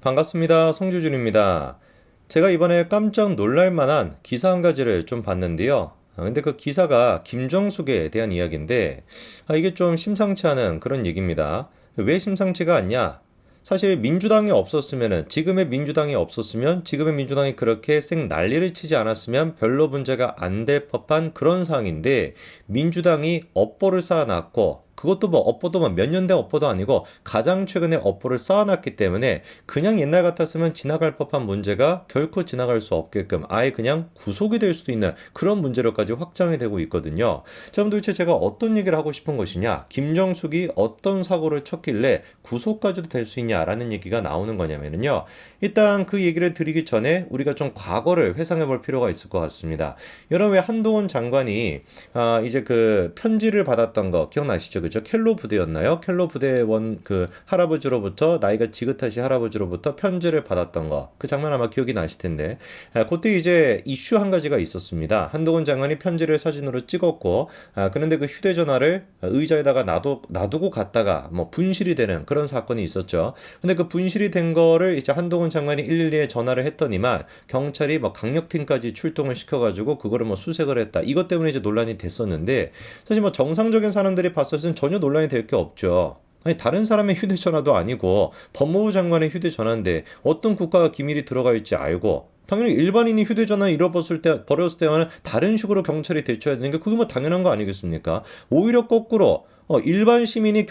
반갑습니다. 송주준입니다. 제가 이번에 깜짝 놀랄 만한 기사 한 가지를 좀 봤는데요. 근데 그 기사가 김정숙에 대한 이야기인데, 이게 좀 심상치 않은 그런 얘기입니다. 왜 심상치가 않냐? 사실 민주당이 없었으면은, 지금의 민주당이 그렇게 생 난리를 치지 않았으면 별로 문제가 안 될 법한 그런 상황인데, 민주당이 업보를 쌓아놨고, 그것도 뭐 업보도 뭐 몇 년 된 업보도 아니고 가장 최근에 업보를 쌓아놨기 때문에 그냥 옛날 같았으면 지나갈 법한 문제가 결코 지나갈 수 없게끔 아예 그냥 구속이 될 수도 있는 그런 문제로까지 확장이 되고 있거든요. 자, 그럼 도대체 제가 어떤 얘기를 하고 싶은 것이냐? 김정숙이 어떤 사고를 쳤길래 구속까지도 될 수 있냐라는 얘기가 나오는 거냐면요. 일단 그 얘기를 드리기 전에 우리가 좀 과거를 회상해 볼 필요가 있을 것 같습니다. 여러분 왜 한동훈 장관이 이제 그 편지를 받았던 거 기억나시죠? 그죠? 켈로 부대였나요? 켈로 부대원 그 할아버지로부터 나이가 지긋하신 할아버지로부터 편지를 받았던 거. 그 장면 아마 기억이 나실 텐데. 그때 이제 이슈 한 가지가 있었습니다. 한동훈 장관이 편지를 사진으로 찍었고 그런데 그 휴대전화를 의자에다가 놔두고 갔다가 뭐 분실이 되는 그런 사건이 있었죠. 근데 그 분실이 된 거를 이제 한동훈 장관이 112에 전화를 했더니만 경찰이 뭐 강력팀까지 출동을 시켜가지고 그거를 뭐 수색을 했다. 이것 때문에 이제 논란이 됐었는데 사실 뭐 정상적인 사람들이 봤을 때는 전혀 논란이 될 게 없죠. 아니 다른 사람의 휴대전화도 아니고 법무부 장관의 휴대전화인데 어떤 국가가 기밀이 들어가 있지 알고 당연히 일반인이 휴대전화 잃어버렸을 때 버렸을 때와는 다른 식으로 경찰이 대처해야 되는 게 그게 뭐 당연한 거 아니겠습니까? 오히려 거꾸로 일반 시민이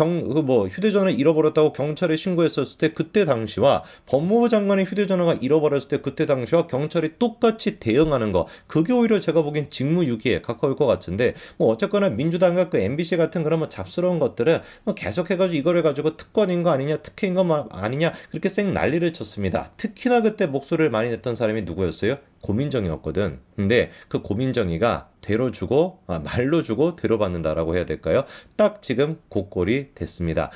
휴대전화를 잃어버렸다고 경찰에 신고했었을 때 그때 당시와 법무부 장관의 휴대전화가 잃어버렸을 때 그때 당시와 경찰이 똑같이 대응하는 거 그게 오히려 제가 보기엔 직무유기에 가까울 것 같은데 뭐 어쨌거나 민주당과 그 MBC 같은 그런 뭐 잡스러운 것들은 뭐 계속해가지고 이거를 가지고 특권인 거 아니냐 특혜인 거 아니냐 그렇게 쌩 난리를 쳤습니다. 특히나 그때 목소리를 많이 냈던 사람이 누구였어요? 고민정이었거든. 근데 그 고민정이가 대로 주고 말로 주고 대로 받는다라고 해야 될까요? 딱 지금 고꼴이 됐습니다.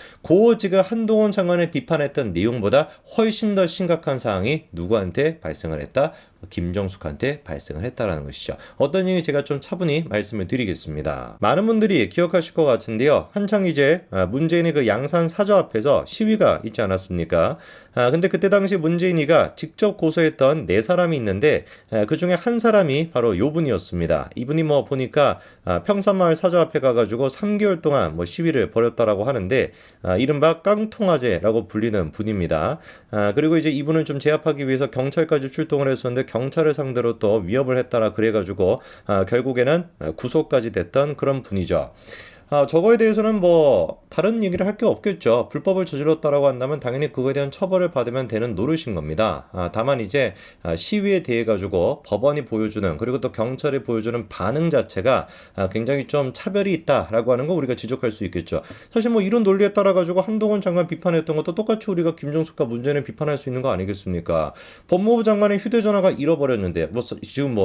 지금 한동훈 장관을 비판했던 내용보다 훨씬 더 심각한 사항이 누구한테 발생을 했다? 김정숙한테 발생을 했다라는 것이죠. 어떤 얘기 제가 좀 차분히 말씀을 드리겠습니다. 많은 분들이 기억하실 것 같은데요. 한창 이제 문재인의 그 양산 사저 앞에서 시위가 있지 않았습니까? 근데 그때 당시 문재인이가 직접 고소했던 네 사람이 있는데 그 중에 한 사람이 바로 요 분이었습니다. 이분이 뭐 보니까 평산마을 사저 앞에 가가지고 3개월 동안 뭐 시위를 벌였다라고 하는데 이른바 깡통아재라고 불리는 분입니다. 그리고 이제 이분을 좀 제압하기 위해서 경찰까지 출동을 했었는데 경찰을 상대로 또 위협을 했다라 그래가지고 결국에는 구속까지 됐던 그런 분이죠. 저거에 대해서는 뭐 다른 얘기를 할 게 없겠죠. 불법을 저질렀다라고 한다면 당연히 그거에 대한 처벌을 받으면 되는 노릇인 겁니다. 다만 이제 시위에 대해 가지고 법원이 보여주는 그리고 또 경찰이 보여주는 반응 자체가 굉장히 좀 차별이 있다라고 하는 거 우리가 지적할 수 있겠죠. 사실 뭐 이런 논리에 따라 가지고 한동훈 장관 비판했던 것도 똑같이 우리가 김정숙과 문재인을 비판할 수 있는 거 아니겠습니까? 법무부 장관의 휴대전화가 잃어버렸는데 지금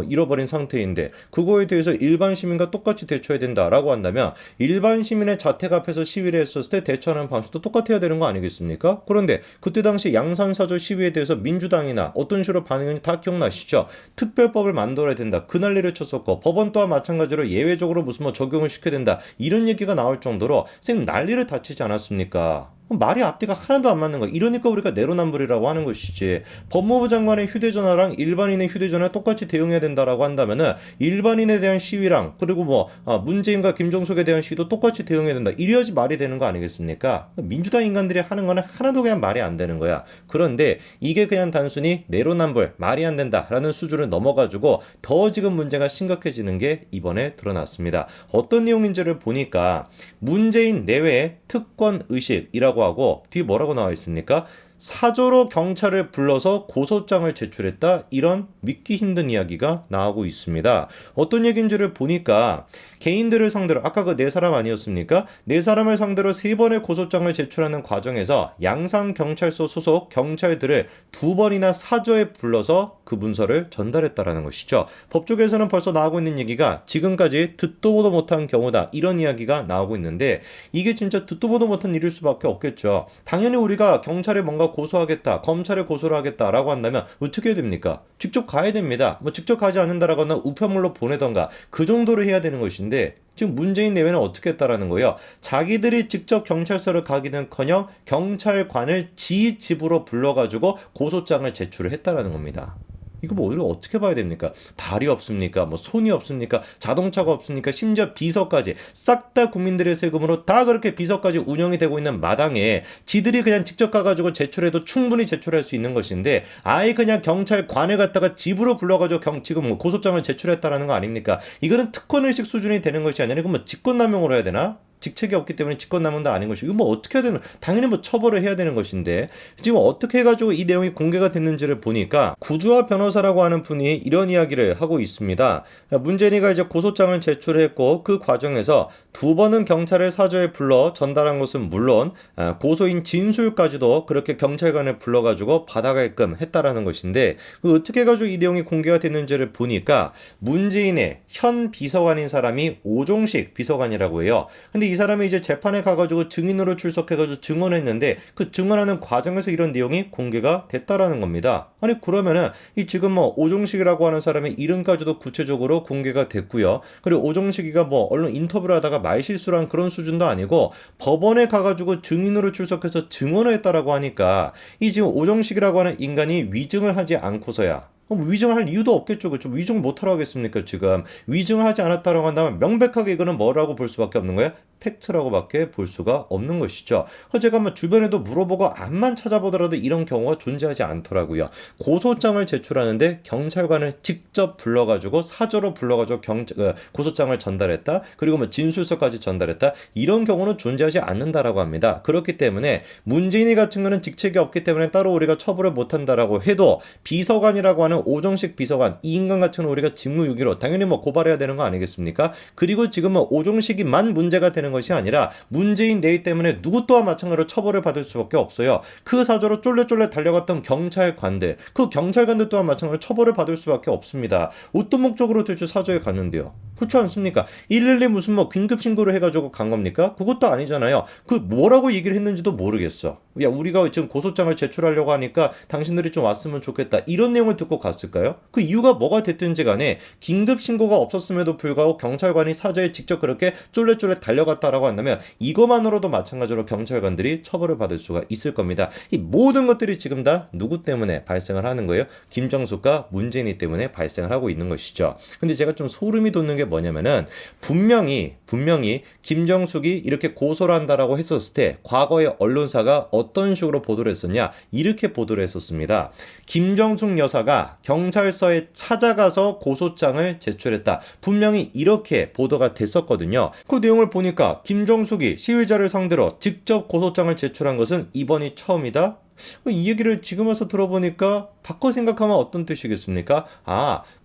잃어버린 상태인데 그거에 대해서 일반 시민과 똑같이 대처해야 된다라고 한다면 일반 시민의 자택 앞에서 시위를 했었을 때 대처하는 방식도 똑같아야 되는 거 아니겠습니까? 그런데 그때 당시 양산사저 시위에 대해서 민주당이나 어떤 식으로 반응했는지 다 기억나시죠? 특별법을 만들어야 된다. 그 난리를 쳤었고 법원 또한 마찬가지로 예외적으로 무슨 뭐 적용을 시켜야 된다. 이런 얘기가 나올 정도로 생 난리를 다치지 않았습니까? 말이 앞뒤가 하나도 안 맞는 거야. 이러니까 우리가 내로남불이라고 하는 것이지. 법무부 장관의 휴대전화랑 일반인의 휴대전화 똑같이 대응해야 된다라고 한다면은 일반인에 대한 시위랑 그리고 문재인과 김정숙에 대한 시위도 똑같이 대응해야 된다. 이래야지 말이 되는 거 아니겠습니까? 민주당 인간들이 하는 거는 하나도 그냥 말이 안 되는 거야. 그런데 이게 그냥 단순히 내로남불 말이 안 된다라는 수준을 넘어가지고 더 지금 문제가 심각해지는 게 이번에 드러났습니다. 어떤 내용인지를 보니까 문재인 내외의 특권 의식이라고 하고 뒤에 뭐라고 나와 있습니까? 사조로 경찰을 불러서 고소장을 제출했다. 이런 믿기 힘든 이야기가 나오고 있습니다. 어떤 얘기인지를 보니까 개인들을 상대로 아까 그 네 사람 아니었습니까? 네 사람을 상대로 세 번의 고소장을 제출하는 과정에서 양산경찰서 소속 경찰들을 두 번이나 사저에 불러서 그 문서를 전달했다라는 것이죠. 법조계에서는 벌써 나오고 있는 얘기가 지금까지 듣도 보도 못한 경우다. 이런 이야기가 나오고 있는데 이게 진짜 듣도 보도 못한 일일 수밖에 없겠죠. 당연히 우리가 경찰에 뭔가 고소하겠다, 검찰에 고소를 하겠다라고 한다면 어떻게 해야 됩니까? 직접 가야 됩니다. 직접 가지 않는다라거나 우편물로 보내던가 그 정도를 해야 되는 것인데 지금 문재인 내외는 어떻게 했다라는 거예요. 자기들이 직접 경찰서를 가기는커녕 경찰관을 지 집으로 불러가지고 고소장을 제출을 했다라는 겁니다. 이거 뭐 우리가 어떻게 봐야 됩니까? 발이 없습니까? 뭐 손이 없습니까? 자동차가 없습니까? 심지어 비서까지 싹 다 국민들의 세금으로 다 그렇게 비서까지 운영이 되고 있는 마당에 지들이 그냥 직접 가가지고 제출해도 충분히 제출할 수 있는 것인데 아예 그냥 경찰관을 갖다가 집으로 불러가지고 지금 뭐 고소장을 제출했다라는 거 아닙니까? 이거는 특권의식 수준이 되는 것이 아니라 이건 뭐 직권남용으로 해야 되나? 직책이 없기 때문에 직권남용도 아닌 것이고 이거 뭐 어떻게 해야 되는 당연히 뭐 처벌을 해야 되는 것인데 지금 어떻게 해가지고 이 내용이 공개가 됐는지를 보니까 구주화 변호사라고 하는 분이 이런 이야기를 하고 있습니다. 문재인이가 이제 고소장을 제출했고 그 과정에서 2번은 경찰을 사저에 불러 전달한 것은 물론 고소인 진술까지도 그렇게 경찰관을 불러가지고 받아가게끔 했다라는 것인데 그 어떻게 해가지고 이 내용이 공개가 됐는지를 보니까 문재인의 현 비서관인 사람이 오종식 비서관이라고 해요. 근데 이 사람이 이제 재판에 가가지고 증인으로 출석해가지고 증언했는데 그 증언하는 과정에서 이런 내용이 공개가 됐다라는 겁니다. 아니 그러면은 이 지금 뭐 오종식이라고 하는 사람의 이름까지도 구체적으로 공개가 됐고요. 그리고 오종식이가 뭐 언론 인터뷰를 하다가 말실수를 한 그런 수준도 아니고 법원에 가가지고 증인으로 출석해서 증언을 했다라고 하니까 이 지금 오종식이라고 하는 인간이 위증을 하지 않고서야 위증할 이유도 없겠죠. 그렇죠? 위증 못하라고 하겠습니까? 지금 위증을 하지 않았다라고 한다면 명백하게 이거는 뭐라고 볼 수밖에 없는 거예요? 팩트라고밖에 볼 수가 없는 것이죠. 제가 한번 주변에도 물어보고 암만 찾아보더라도 이런 경우가 존재하지 않더라고요. 고소장을 제출하는데 경찰관을 직접 불러가지고 사저로 불러가지고 고소장을 전달했다. 그리고 뭐 진술서까지 전달했다. 이런 경우는 존재하지 않는다라고 합니다. 그렇기 때문에 문재인이 같은 거는 직책이 없기 때문에 따로 우리가 처벌을 못한다라고 해도 비서관이라고 하는 오종식 비서관 이 인간 같은 경우는 우리가 직무유기로 당연히 뭐 고발해야 되는 거 아니겠습니까? 그리고 지금 뭐 오종식이만 문제가 되는 것이 아니라 문재인 내의 때문에 누구 또한 마찬가지로 처벌을 받을 수밖에 없어요. 그 사저로 쫄래쫄래 달려갔던 경찰관들, 그 경찰관들 또한 마찬가지로 처벌을 받을 수밖에 없습니다. 어떤 목적으로 도대체 사저에 갔는데요? 그렇지 않습니까? 112 무슨 뭐 긴급 신고를 해가지고 간 겁니까? 그것도 아니잖아요. 그 뭐라고 얘기를 했는지도 모르겠어. 야 우리가 지금 고소장을 제출하려고 하니까 당신들이 좀 왔으면 좋겠다. 이런 내용을 듣고 갔을까요? 그 이유가 뭐가 됐든지 간에 긴급 신고가 없었음에도 불구하고 경찰관이 사저에 직접 그렇게 쫄래쫄래 달려갔다라고 한다면 이것만으로도 마찬가지로 경찰관들이 처벌을 받을 수가 있을 겁니다. 이 모든 것들이 지금 다 누구 때문에 발생을 하는 거예요? 김정숙과 문재인이 때문에 발생을 하고 있는 것이죠. 근데 제가 좀 소름이 돋는 게 뭐냐면은 분명히 김정숙이 이렇게 고소를 한다라고 했었을 때 과거의 언론사가 어떤 식으로 보도를 했었냐? 이렇게 보도를 했었습니다. 김정숙 여사가 경찰서에 찾아가서 고소장을 제출했다. 분명히 이렇게 보도가 됐었거든요. 그 내용을 보니까 김정숙이 시위자를 상대로 직접 고소장을 제출한 것은 이번이 처음이다. 이 얘기를 지금 와서 들어보니까 바꿔 생각하면 어떤 뜻이겠습니까?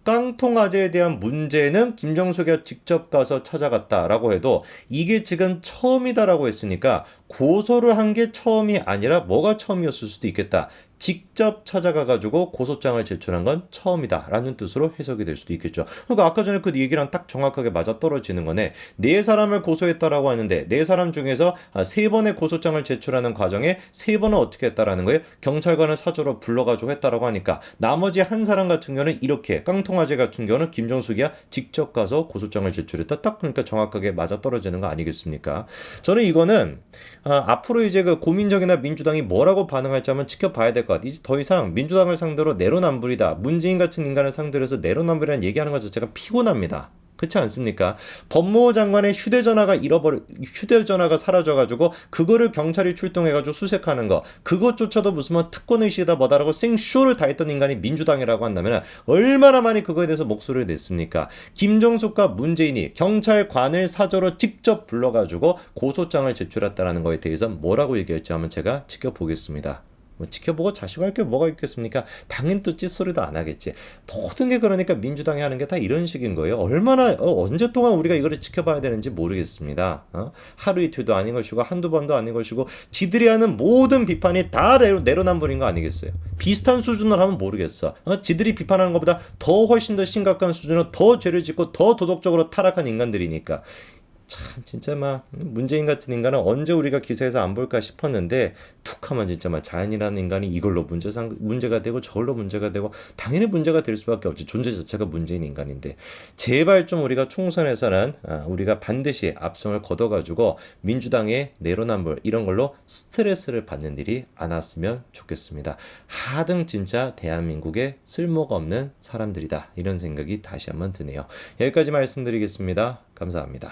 깡통아재에 대한 문제는 김정숙이가 직접 가서 찾아갔다라고 해도 이게 지금 처음이다라고 했으니까 고소를 한 게 처음이 아니라 뭐가 처음이었을 수도 있겠다. 직접 찾아가가지고 고소장을 제출한 건 처음이다라는 뜻으로 해석이 될 수도 있겠죠. 그러니까 아까 전에 그 얘기랑 딱 정확하게 맞아떨어지는 거네. 4사람을 고소했다라고 하는데 4사람 중에서 3번의 고소장을 제출하는 과정에 3번은 어떻게 했다라는 거예요? 경찰관을 사저로 불러가지고 했다라고 하니까 나머지 한 사람 같은 경우는 이렇게 깡통아재 같은 경우는 김정숙이야 직접 가서 고소장을 제출했다. 딱 그러니까 정확하게 맞아떨어지는 거 아니겠습니까? 저는 이거는 앞으로 이제 그 고민정이나 민주당이 뭐라고 반응할지 한번 지켜봐야 될 것 같아요. 이제 더 이상 민주당을 상대로 내로남불이다. 문재인 같은 인간을 상대로 해서 내로남불이라는 얘기하는 것 자체가 피곤합니다. 그렇지 않습니까? 법무부 장관의 휴대전화가 사라져가지고 그거를 경찰이 출동해가지고 수색하는 거 그것조차도 무슨 뭐 특권의식이다 뭐다라고 생쇼를 다 했던 인간이 민주당이라고 한다면 얼마나 많이 그거에 대해서 목소리를 냈습니까? 김정숙과 문재인이 경찰관을 사저로 직접 불러가지고 고소장을 제출했다는 거에 대해서 뭐라고 얘기할지 한번 제가 지켜보겠습니다. 지켜보고 자식할 게 뭐가 있겠습니까? 당연히 또 찌소리도 안 하겠지. 모든 게 그러니까 민주당이 하는 게 다 이런 식인 거예요. 얼마나 언제 동안 우리가 이거를 지켜봐야 되는지 모르겠습니다. 하루 이틀도 아닌 것이고 한두 번도 아닌 것이고 지들이 하는 모든 비판이 다 내로남불인 거 아니겠어요? 비슷한 수준으로 하면 모르겠어. 지들이 비판하는 것보다 더 훨씬 더 심각한 수준으로 더 죄를 짓고 더 도덕적으로 타락한 인간들이니까 참 진짜 막 문재인 같은 인간은 언제 우리가 기사에서 안 볼까 싶었는데 툭 하면 진짜 막 자연이라는 인간이 이걸로 문제가 되고 저걸로 문제가 되고 당연히 문제가 될 수밖에 없지. 존재 자체가 문재인 인간인데 제발 좀 우리가 총선에서는 우리가 반드시 압승을 거둬가지고 민주당의 내로남불 이런 걸로 스트레스를 받는 일이 안 왔으면 좋겠습니다. 하등 진짜 대한민국에 쓸모가 없는 사람들이다 이런 생각이 다시 한번 드네요. 여기까지 말씀드리겠습니다. 감사합니다.